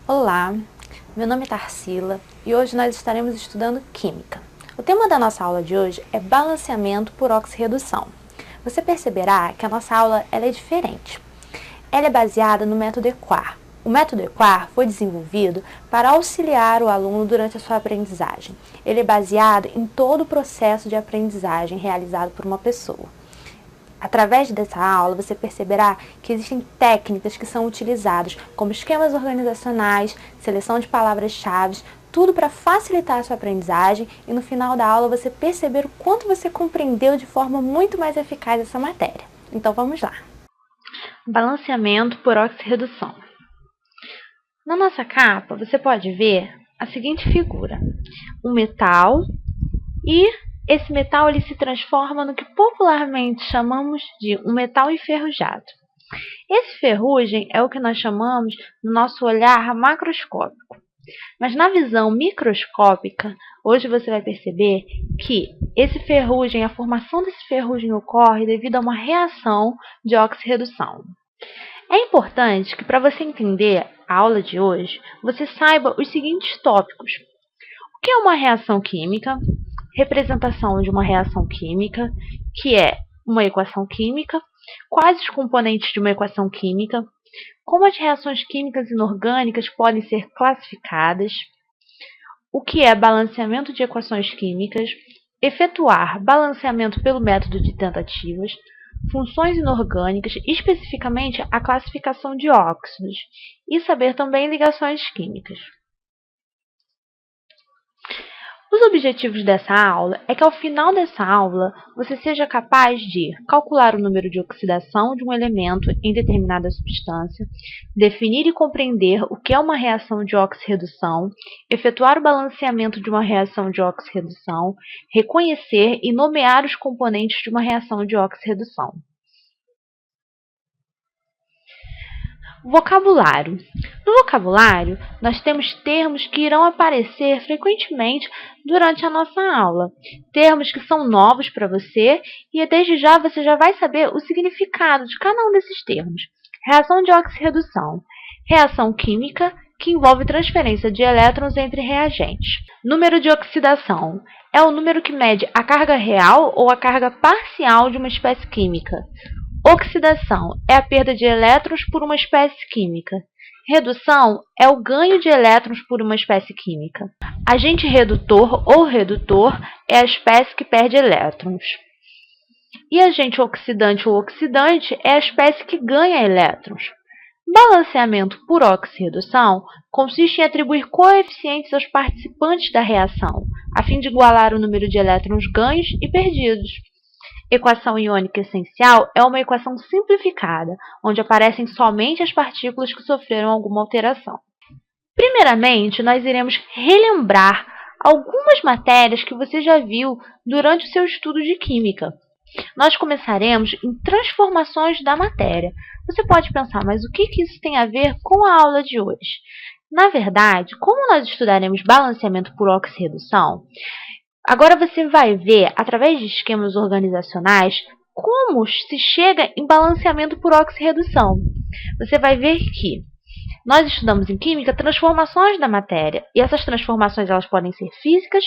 Olá, meu nome é Tarsila e hoje nós estaremos estudando Química. O tema da nossa aula de hoje é balanceamento por oxirredução. Você perceberá que a nossa aula é diferente. Ela é baseada no método EQUAR. O método EQUAR foi desenvolvido para auxiliar o aluno durante a sua aprendizagem. Ele é baseado em todo o processo de aprendizagem realizado por uma pessoa. Através dessa aula, você perceberá que existem técnicas que são utilizadas, como esquemas organizacionais, seleção de palavras-chave, tudo para facilitar a sua aprendizagem e no final da aula você perceber o quanto você compreendeu de forma muito mais eficaz essa matéria. Então vamos lá. Balanceamento por oxirredução. Na nossa capa, você pode ver a seguinte figura: um metal e esse metal ele se transforma no que popularmente chamamos de um metal enferrujado. Esse ferrugem é o que nós chamamos no nosso olhar macroscópico. Mas na visão microscópica, hoje você vai perceber que esse ferrugem, a formação desse ferrugem ocorre devido a uma reação de oxirredução. É importante que para você entender a aula de hoje, você saiba os seguintes tópicos. O que é uma reação química? Representação de uma reação química, que é uma equação química, quais os componentes de uma equação química, como as reações químicas inorgânicas podem ser classificadas, o que é balanceamento de equações químicas, efetuar balanceamento pelo método de tentativas, funções inorgânicas, especificamente a classificação de óxidos, e saber também ligações químicas. Os objetivos dessa aula é que ao final dessa aula você seja capaz de calcular o número de oxidação de um elemento em determinada substância, definir e compreender o que é uma reação de oxirredução, efetuar o balanceamento de uma reação de oxirredução, reconhecer e nomear os componentes de uma reação de oxirredução. Vocabulário. No vocabulário, nós temos termos que irão aparecer frequentemente durante a nossa aula. Termos que são novos para você e desde já você já vai saber o significado de cada um desses termos. Reação de oxirredução. Reação química que envolve transferência de elétrons entre reagentes. Número de oxidação. É o número que mede a carga real ou a carga parcial de uma espécie química. Oxidação é a perda de elétrons por uma espécie química. Redução é o ganho de elétrons por uma espécie química. Agente redutor ou redutor é a espécie que perde elétrons. E agente oxidante ou oxidante é a espécie que ganha elétrons. Balanceamento por oxirredução consiste em atribuir coeficientes aos participantes da reação, a fim de igualar o número de elétrons ganhos e perdidos. Equação iônica essencial é uma equação simplificada, onde aparecem somente as partículas que sofreram alguma alteração. Primeiramente, nós iremos relembrar algumas matérias que você já viu durante o seu estudo de Química. Nós começaremos em transformações da matéria. Você pode pensar, mas o que isso tem a ver com a aula de hoje? Na verdade, como nós estudaremos balanceamento por oxirredução, agora você vai ver, através de esquemas organizacionais, como se chega em balanceamento por oxirredução. Você vai ver que nós estudamos em Química transformações da matéria, e essas transformações elas podem ser físicas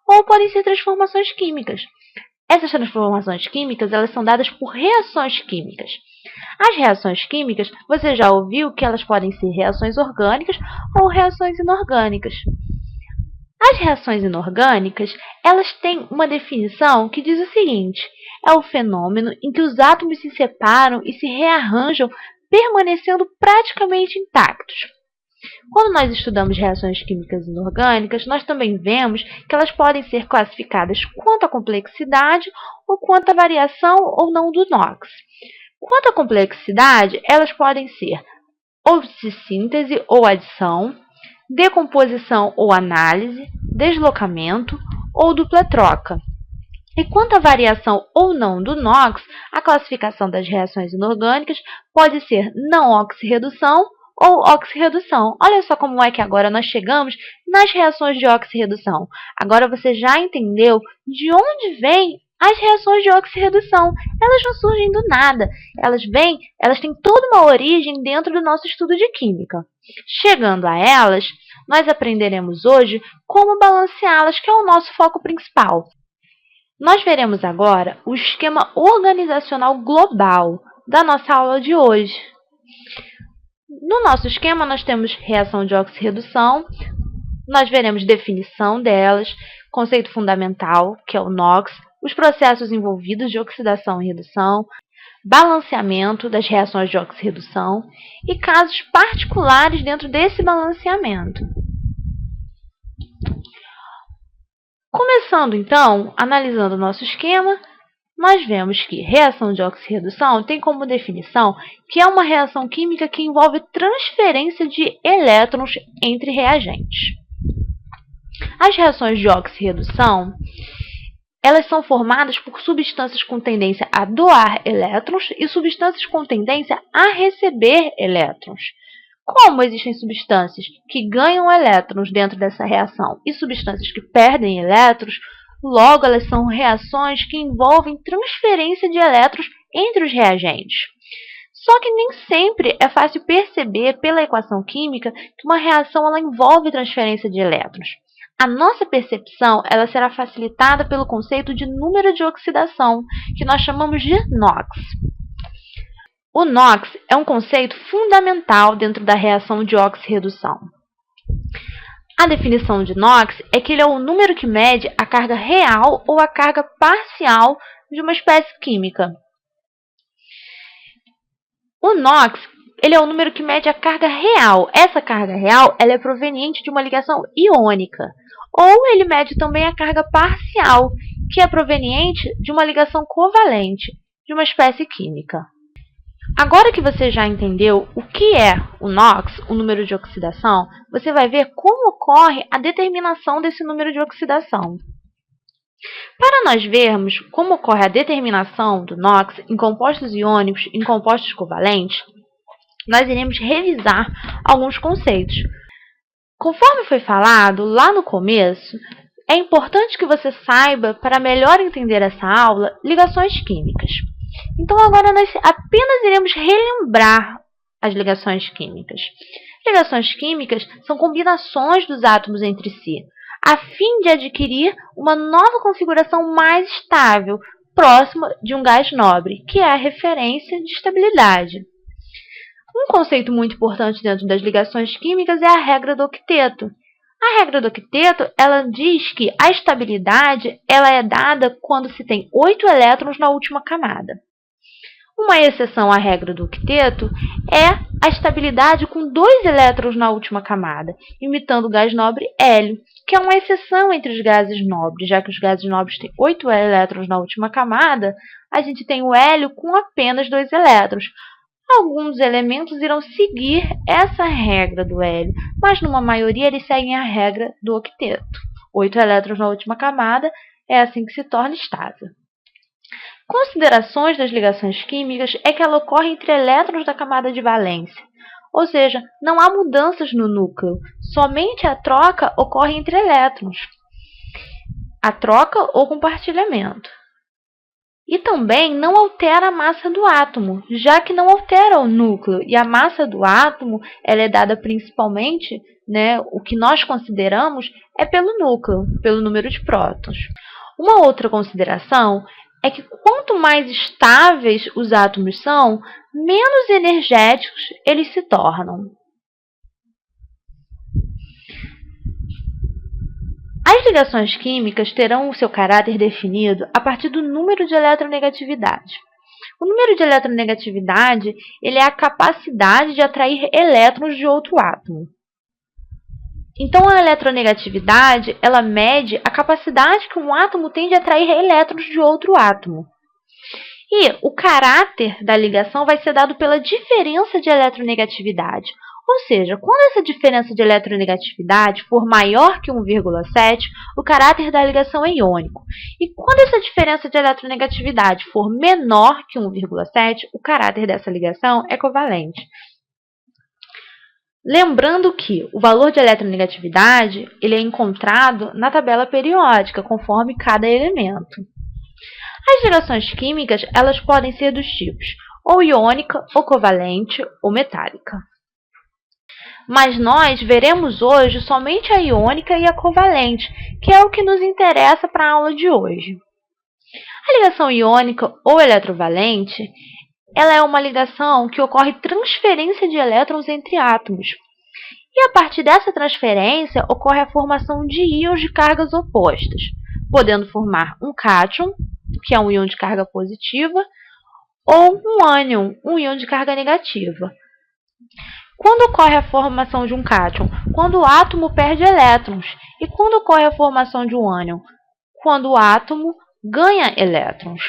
ou podem ser transformações químicas. Essas transformações químicas elas são dadas por reações químicas. As reações químicas, você já ouviu que elas podem ser reações orgânicas ou reações inorgânicas. As reações inorgânicas, elas têm uma definição que diz o seguinte: é o fenômeno em que os átomos se separam e se rearranjam, permanecendo praticamente intactos. Quando nós estudamos reações químicas inorgânicas, nós também vemos que elas podem ser classificadas quanto à complexidade ou quanto à variação ou não do NOx. Quanto à complexidade, elas podem ser ou de síntese ou adição, decomposição ou análise, deslocamento ou dupla troca. E quanto à variação ou não do NOx, a classificação das reações inorgânicas pode ser não oxirredução ou oxirredução. Olha só como é que agora nós chegamos nas reações de oxirredução. Agora você já entendeu de onde vem As reações de oxirredução, elas não surgem do nada. Elas têm toda uma origem dentro do nosso estudo de química. Chegando a elas, nós aprenderemos hoje como balanceá-las, que é o nosso foco principal. Nós veremos agora o esquema organizacional global da nossa aula de hoje. No nosso esquema, nós temos reação de oxirredução, nós veremos definição delas, conceito fundamental, que é o NOx, os processos envolvidos de oxidação e redução, balanceamento das reações de oxirredução e casos particulares dentro desse balanceamento. Começando, então, analisando o nosso esquema, nós vemos que reação de oxirredução tem como definição que é uma reação química que envolve transferência de elétrons entre reagentes. As reações de oxirredução, elas são formadas por substâncias com tendência a doar elétrons e substâncias com tendência a receber elétrons. Como existem substâncias que ganham elétrons dentro dessa reação e substâncias que perdem elétrons, logo elas são reações que envolvem transferência de elétrons entre os reagentes. Só que nem sempre é fácil perceber pela equação química que uma reação ela envolve transferência de elétrons. A nossa percepção ela será facilitada pelo conceito de número de oxidação, que nós chamamos de NOx. O NOx é um conceito fundamental dentro da reação de oxirredução. A definição de NOx é que ele é o número que mede a carga real ou a carga parcial de uma espécie química. O NOx ele é o número que mede a carga real. Essa carga real ela é proveniente de uma ligação iônica. Ou ele mede também a carga parcial, que é proveniente de uma ligação covalente de uma espécie química. Agora que você já entendeu o que é o NOx, o número de oxidação, você vai ver como ocorre a determinação desse número de oxidação. Para nós vermos como ocorre a determinação do NOx em compostos iônicos e em compostos covalentes, nós iremos revisar alguns conceitos. Conforme foi falado lá no começo, é importante que você saiba, para melhor entender essa aula, ligações químicas. Então, agora nós apenas iremos relembrar as ligações químicas. Ligações químicas são combinações dos átomos entre si, a fim de adquirir uma nova configuração mais estável, próxima de um gás nobre, que é a referência de estabilidade. Um conceito muito importante dentro das ligações químicas é a regra do octeto. A regra do octeto, ela diz que a estabilidade ela é dada quando se tem 8 elétrons na última camada. Uma exceção à regra do octeto é a estabilidade com 2 elétrons na última camada, imitando o gás nobre hélio, que é uma exceção entre os gases nobres, já que os gases nobres têm 8 elétrons na última camada, a gente tem o hélio com apenas 2 elétrons. Alguns elementos irão seguir essa regra do hélio, mas numa maioria eles seguem a regra do octeto. 8 elétrons na última camada é assim que se torna estável. Considerações das ligações químicas é que ela ocorre entre elétrons da camada de valência, ou seja, não há mudanças no núcleo, somente a troca ocorre entre elétrons, a troca ou compartilhamento. E também não altera a massa do átomo, já que não altera o núcleo. E a massa do átomo ela é dada principalmente, o que nós consideramos é pelo núcleo, pelo número de prótons. Uma outra consideração é que quanto mais estáveis os átomos são, menos energéticos eles se tornam. As ligações químicas terão o seu caráter definido a partir do número de eletronegatividade. O número de eletronegatividade ele é a capacidade de atrair elétrons de outro átomo. Então, a eletronegatividade ela mede a capacidade que um átomo tem de atrair elétrons de outro átomo. E o caráter da ligação vai ser dado pela diferença de eletronegatividade. Ou seja, quando essa diferença de eletronegatividade for maior que 1,7, o caráter da ligação é iônico. E quando essa diferença de eletronegatividade for menor que 1,7, o caráter dessa ligação é covalente. Lembrando que o valor de eletronegatividade ele é encontrado na tabela periódica, conforme cada elemento. As ligações químicas, elas podem ser dos tipos ou iônica, ou covalente, ou metálica. Mas nós veremos hoje somente a iônica e a covalente, que é o que nos interessa para a aula de hoje. A ligação iônica ou eletrovalente, ela é uma ligação que ocorre transferência de elétrons entre átomos. E a partir dessa transferência ocorre a formação de íons de cargas opostas, podendo formar um cátion, que é um íon de carga positiva, ou um ânion, um íon de carga negativa. Quando ocorre a formação de um cátion? Quando o átomo perde elétrons. E quando ocorre a formação de um ânion? Quando o átomo ganha elétrons.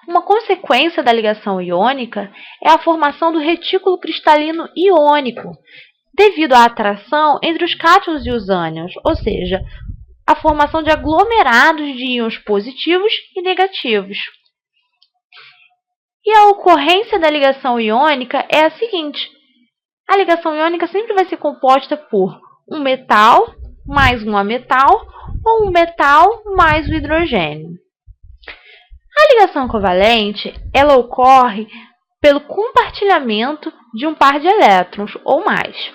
Uma consequência da ligação iônica é a formação do retículo cristalino iônico, devido à atração entre os cátions e os ânions, ou seja, a formação de aglomerados de íons positivos e negativos. E a ocorrência da ligação iônica é a seguinte: a ligação iônica sempre vai ser composta por um metal mais um ametal ou um metal mais o hidrogênio. A ligação covalente, ela ocorre pelo compartilhamento de um par de elétrons ou mais.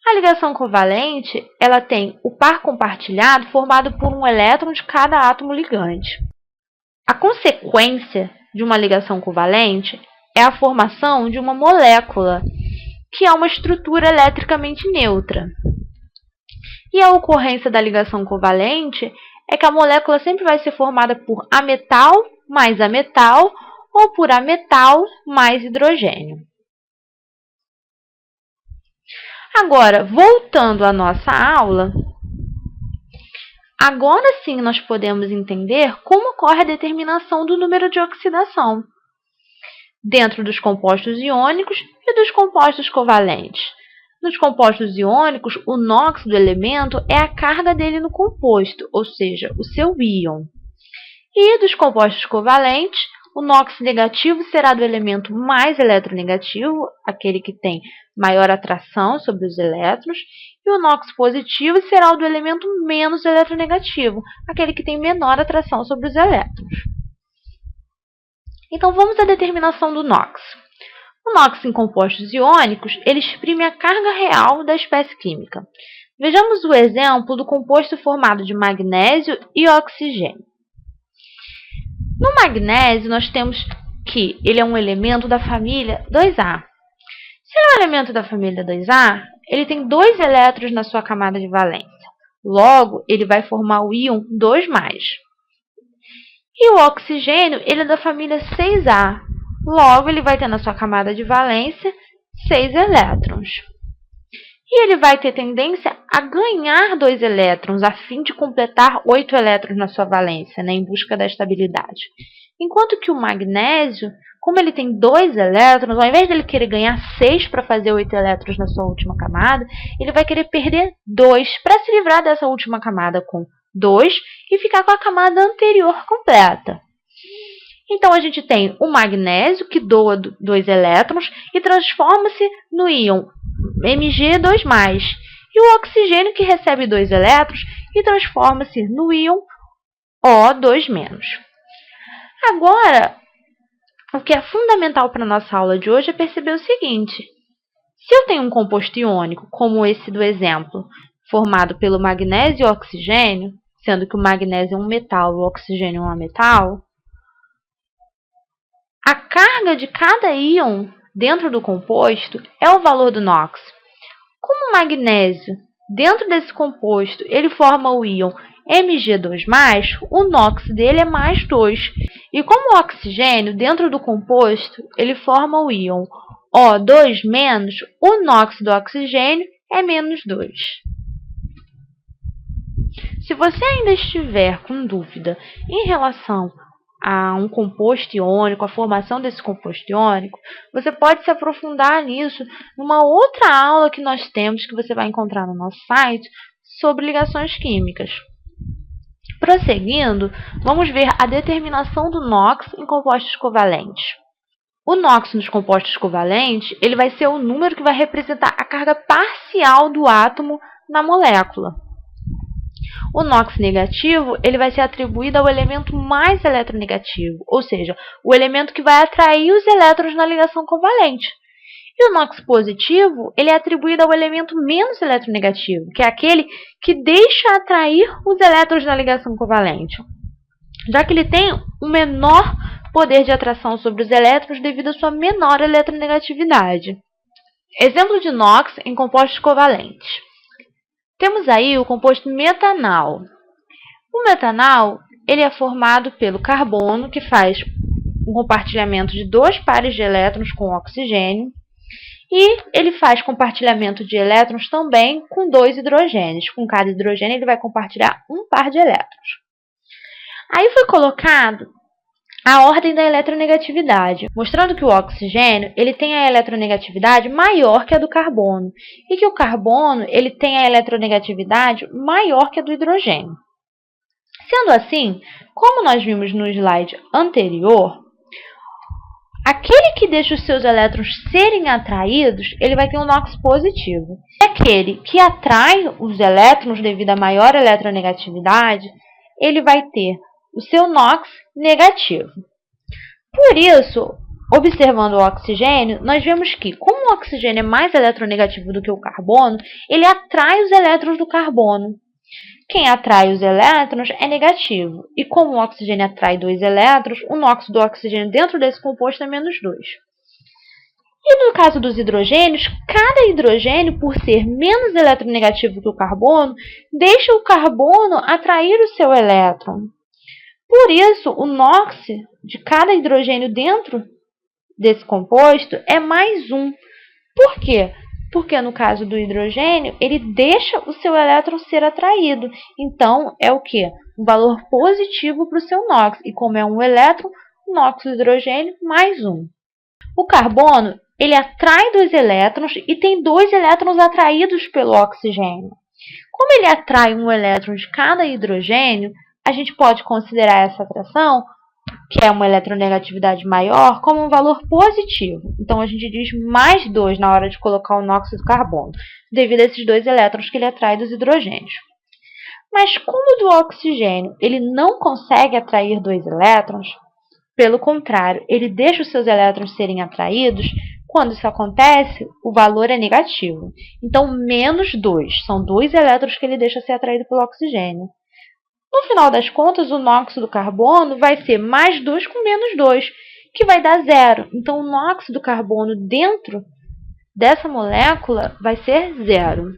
A ligação covalente, ela tem o par compartilhado formado por um elétron de cada átomo ligante. A consequência de uma ligação covalente é a formação de uma molécula, que é uma estrutura eletricamente neutra. E a ocorrência da ligação covalente é que a molécula sempre vai ser formada por ametal mais ametal ou por ametal mais hidrogênio. Agora, voltando à nossa aula, agora sim nós podemos entender como ocorre a determinação do número de oxidação dentro dos compostos iônicos e dos compostos covalentes. Nos compostos iônicos, o NOx do elemento é a carga dele no composto, ou seja, o seu íon. E dos compostos covalentes, o NOx negativo será do elemento mais eletronegativo, aquele que tem maior atração sobre os elétrons, e o NOx positivo será o do elemento menos eletronegativo, aquele que tem menor atração sobre os elétrons. Então, vamos à determinação do NOx. O NOx em compostos iônicos, ele exprime a carga real da espécie química. Vejamos o exemplo do composto formado de magnésio e oxigênio. No magnésio, nós temos que ele é um elemento da família 2A. Se ele é um elemento da família 2A, ele tem 2 elétrons na sua camada de valência. Logo, ele vai formar o íon 2+. E o oxigênio, ele é da família 6A. Logo, ele vai ter na sua camada de valência 6 elétrons. E ele vai ter tendência a ganhar 2 elétrons, a fim de completar 8 elétrons na sua valência, né, em busca da estabilidade. Enquanto que o magnésio, como ele tem 2 elétrons, ao invés de ele querer ganhar 6 para fazer 8 elétrons na sua última camada, ele vai querer perder 2 para se livrar dessa última camada com 2 e ficar com a camada anterior completa. Então, a gente tem o magnésio, que doa 2 elétrons e transforma-se no íon Mg2+, e o oxigênio, que recebe 2 elétrons e transforma-se no íon O2-. Agora, o que é fundamental para a nossa aula de hoje é perceber o seguinte: se eu tenho um composto iônico, como esse do exemplo, formado pelo magnésio e oxigênio, sendo que o magnésio é um metal e o oxigênio é um ametal, a carga de cada íon dentro do composto é o valor do NOx. Como o magnésio, dentro desse composto, ele forma o íon Mg2+, o NOx dele é mais 2. E como o oxigênio, dentro do composto, ele forma o íon O2-, o NOx do oxigênio é menos 2. Se você ainda estiver com dúvida em relação a um composto iônico, a formação desse composto iônico, você pode se aprofundar nisso numa outra aula que nós temos, que você vai encontrar no nosso site, sobre ligações químicas. Prosseguindo, vamos ver a determinação do NOx em compostos covalentes. O NOx nos compostos covalentes, ele vai ser o número que vai representar a carga parcial do átomo na molécula. O NOx negativo ele vai ser atribuído ao elemento mais eletronegativo, ou seja, o elemento que vai atrair os elétrons na ligação covalente. E o NOx positivo ele é atribuído ao elemento menos eletronegativo, que é aquele que deixa atrair os elétrons na ligação covalente, já que ele tem um menor poder de atração sobre os elétrons devido à sua menor eletronegatividade. Exemplo de NOx em compostos covalentes. Temos aí o composto metanal. O metanal ele é formado pelo carbono, que faz um compartilhamento de 2 pares de elétrons com oxigênio, e ele faz compartilhamento de elétrons também com 2 hidrogênios. Com cada hidrogênio ele vai compartilhar um par de elétrons. Aí foi colocado a ordem da eletronegatividade, mostrando que o oxigênio ele tem a eletronegatividade maior que a do carbono e que o carbono ele tem a eletronegatividade maior que a do hidrogênio. Sendo assim, como nós vimos no slide anterior, aquele que deixa os seus elétrons serem atraídos, ele vai ter um NOx positivo. E aquele que atrai os elétrons devido à maior eletronegatividade, ele vai ter o seu NOx negativo. Por isso, observando o oxigênio, nós vemos que, como o oxigênio é mais eletronegativo do que o carbono, ele atrai os elétrons do carbono. Quem atrai os elétrons é negativo. E como o oxigênio atrai 2 elétrons, o NOx do oxigênio dentro desse composto é menos 2. E no caso dos hidrogênios, cada hidrogênio, por ser menos eletronegativo que o carbono, deixa o carbono atrair o seu elétron. Por isso, o NOx de cada hidrogênio dentro desse composto é mais 1. Por quê? Porque no caso do hidrogênio, ele deixa o seu elétron ser atraído. Então, é o quê? Um valor positivo para o seu NOx. E como é um elétron, o NOx do hidrogênio mais 1. O carbono, ele atrai 2 elétrons e tem 2 elétrons atraídos pelo oxigênio. Como ele atrai um elétron de cada hidrogênio, a gente pode considerar essa atração, que é uma eletronegatividade maior, como um valor positivo. Então, a gente diz mais 2 na hora de colocar o NOx do carbono, devido a esses 2 elétrons que ele atrai dos hidrogênios. Mas como do oxigênio ele não consegue atrair 2 elétrons, pelo contrário, ele deixa os seus elétrons serem atraídos, quando isso acontece, o valor é negativo. Então, menos 2. São 2 elétrons que ele deixa ser atraído pelo oxigênio. No final das contas, o NOx do carbono vai ser mais 2 com menos 2, que vai dar 0. Então, o NOx do carbono dentro dessa molécula vai ser 0.